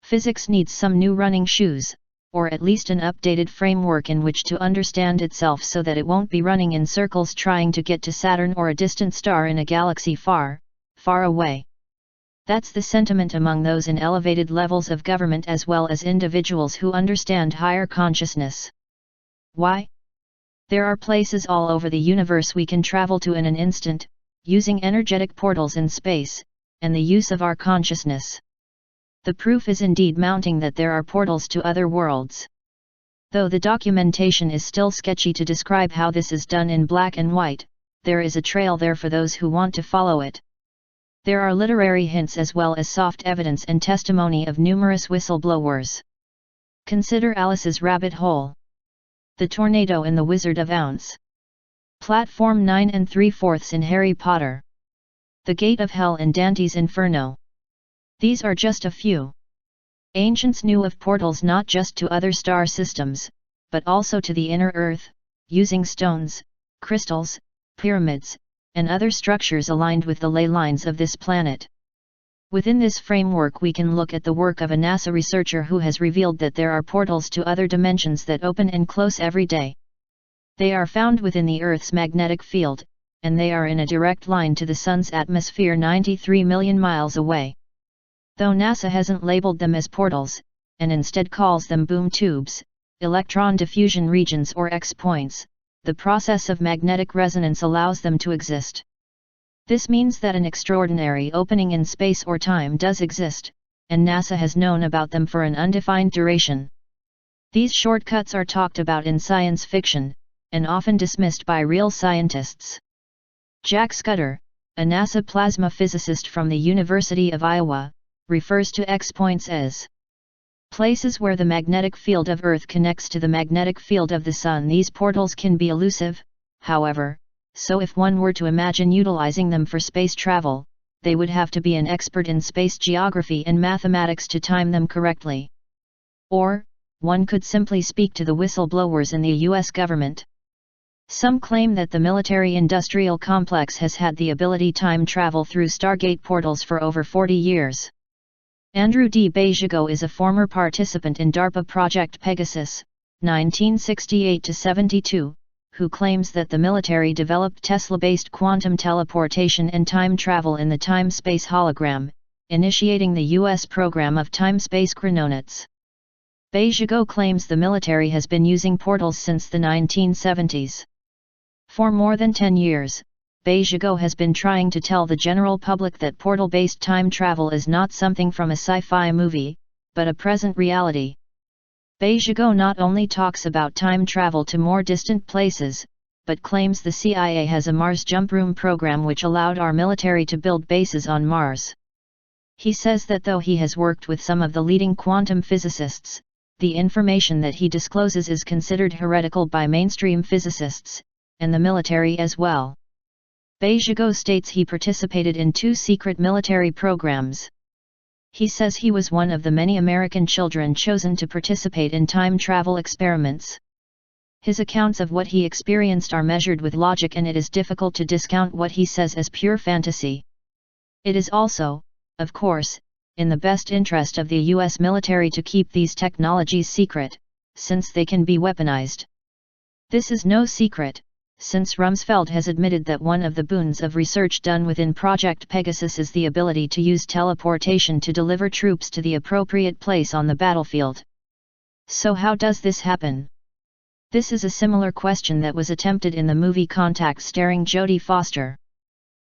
Physics needs some new running shoes, or at least an updated framework in which to understand itself so that it won't be running in circles trying to get to Saturn or a distant star in a galaxy far, far away. That's the sentiment among those in elevated levels of government as well as individuals who understand higher consciousness. Why? There are places all over the universe we can travel to in an instant, using energetic portals in space, and the use of our consciousness. The proof is indeed mounting that there are portals to other worlds. Though the documentation is still sketchy to describe how this is done in black and white, there is a trail there for those who want to follow it. There are literary hints as well as soft evidence and testimony of numerous whistleblowers. Consider Alice's rabbit hole, the tornado in The Wizard of Oz, Platform 9 3/4 in Harry Potter, the Gate of Hell in Dante's Inferno. These are just a few. Ancients knew of portals not just to other star systems, but also to the inner Earth, using stones, crystals, pyramids, and other structures aligned with the ley lines of this planet. Within this framework we can look at the work of a NASA researcher who has revealed that there are portals to other dimensions that open and close every day. They are found within the Earth's magnetic field, and they are in a direct line to the Sun's atmosphere 93 million miles away. Though NASA hasn't labeled them as portals, and instead calls them boom tubes, electron diffusion regions or X-points, the process of magnetic resonance allows them to exist. This means that an extraordinary opening in space or time does exist, and NASA has known about them for an undefined duration. These shortcuts are talked about in science fiction, and often dismissed by real scientists. Jack Scudder, a NASA plasma physicist from the University of Iowa, refers to X-points as places where the magnetic field of Earth connects to the magnetic field of the Sun. These portals can be elusive, however, so if one were to imagine utilizing them for space travel, they would have to be an expert in space geography and mathematics to time them correctly. Or, one could simply speak to the whistleblowers in the US government. Some claim that the military-industrial complex has had the ability time travel through Stargate portals for over 40 years. Andrew D. Bejago is a former participant in DARPA Project Pegasus, 1968-72, who claims that the military developed Tesla-based quantum teleportation and time travel in the time-space hologram, initiating the U.S. program of time-space chrononauts. Bejago claims the military has been using portals since the 1970s. For more than 10 years, Bejago has been trying to tell the general public that portal-based time travel is not something from a sci-fi movie, but a present reality. Bejago not only talks about time travel to more distant places, but claims the CIA has a Mars jump room program which allowed our military to build bases on Mars. He says that though he has worked with some of the leading quantum physicists, the information that he discloses is considered heretical by mainstream physicists, and the military as well. Bejago states he participated in 2 secret military programs. He says he was one of the many American children chosen to participate in time travel experiments. His accounts of what he experienced are measured with logic, and it is difficult to discount what he says as pure fantasy. It is also, of course, in the best interest of the US military to keep these technologies secret, since they can be weaponized. This is no secret, since Rumsfeld has admitted that one of the boons of research done within Project Pegasus is the ability to use teleportation to deliver troops to the appropriate place on the battlefield. So how does this happen? This is a similar question that was attempted in the movie Contact starring Jodie Foster.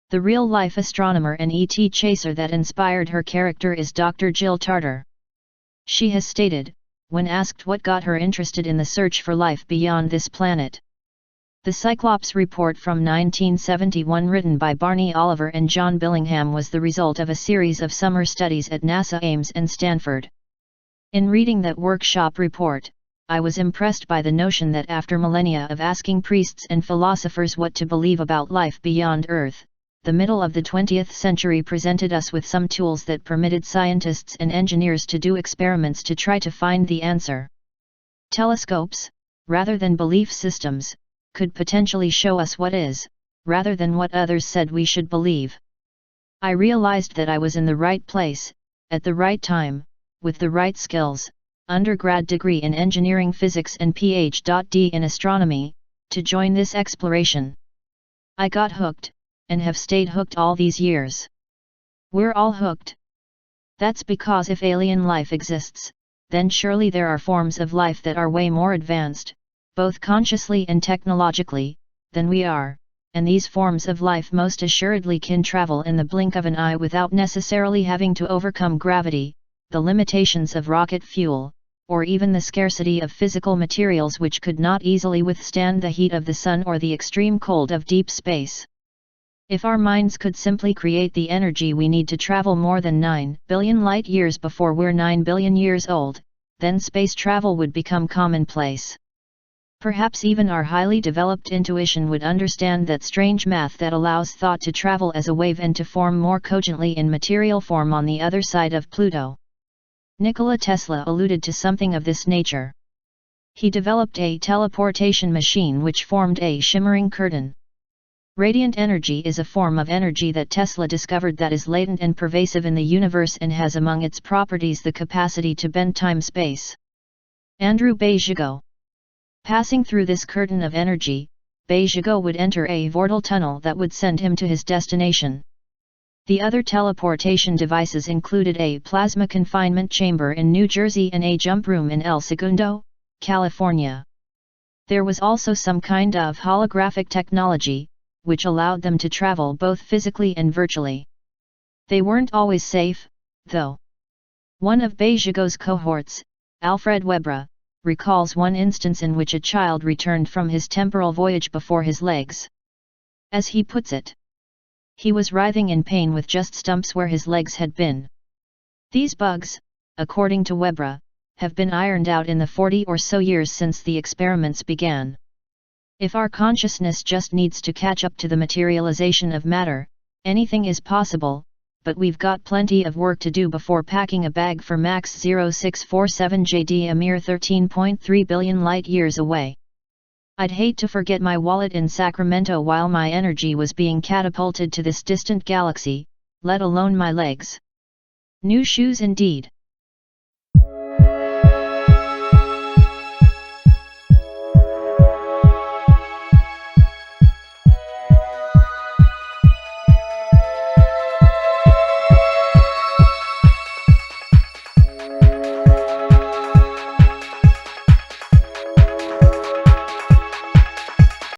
The real-life astronomer and ET chaser that inspired her character is Dr. Jill Tarter. She has stated, when asked what got her interested in the search for life beyond this planet. The Cyclops report from 1971, written by Barney Oliver and John Billingham, was the result of a series of summer studies at NASA Ames and Stanford. In reading that workshop report, I was impressed by the notion that after millennia of asking priests and philosophers what to believe about life beyond Earth, the middle of the 20th century presented us with some tools that permitted scientists and engineers to do experiments to try to find the answer. Telescopes, rather than belief systems, could potentially show us what is, rather than what others said we should believe. I realized that I was in the right place, at the right time, with the right skills, undergrad degree in engineering physics and Ph.D. in astronomy, to join this exploration. I got hooked, and have stayed hooked all these years. We're all hooked. That's because if alien life exists, then surely there are forms of life that are way more advanced, both consciously and technologically, than we are, and these forms of life most assuredly can travel in the blink of an eye without necessarily having to overcome gravity, the limitations of rocket fuel, or even the scarcity of physical materials which could not easily withstand the heat of the sun or the extreme cold of deep space. If our minds could simply create the energy we need to travel more than 9 billion light-years before we're 9 billion years old, then space travel would become commonplace. Perhaps even our highly developed intuition would understand that strange math that allows thought to travel as a wave and to form more cogently in material form on the other side of Pluto. Nikola Tesla alluded to something of this nature. He developed a teleportation machine which formed a shimmering curtain. Radiant energy is a form of energy that Tesla discovered that is latent and pervasive in the universe and has among its properties the capacity to bend time-space. Andrew Basiago. Passing through this curtain of energy, Basiago would enter a vortal tunnel that would send him to his destination. The other teleportation devices included a plasma confinement chamber in New Jersey and a jump room in El Segundo, California. There was also some kind of holographic technology, which allowed them to travel both physically and virtually. They weren't always safe, though. One of Basiago's cohorts, Alfred Webre, recalls one instance in which a child returned from his temporal voyage before his legs. As he puts it, he was writhing in pain with just stumps where his legs had been. These bugs, according to Webre, have been ironed out in the 40 or so years since the experiments began. If our consciousness just needs to catch up to the materialization of matter, anything is possible, but we've got plenty of work to do before packing a bag for Max 0647 JD, a mere 13.3 billion light-years away. I'd hate to forget my wallet in Sacramento while my energy was being catapulted to this distant galaxy, let alone my legs. New shoes indeed.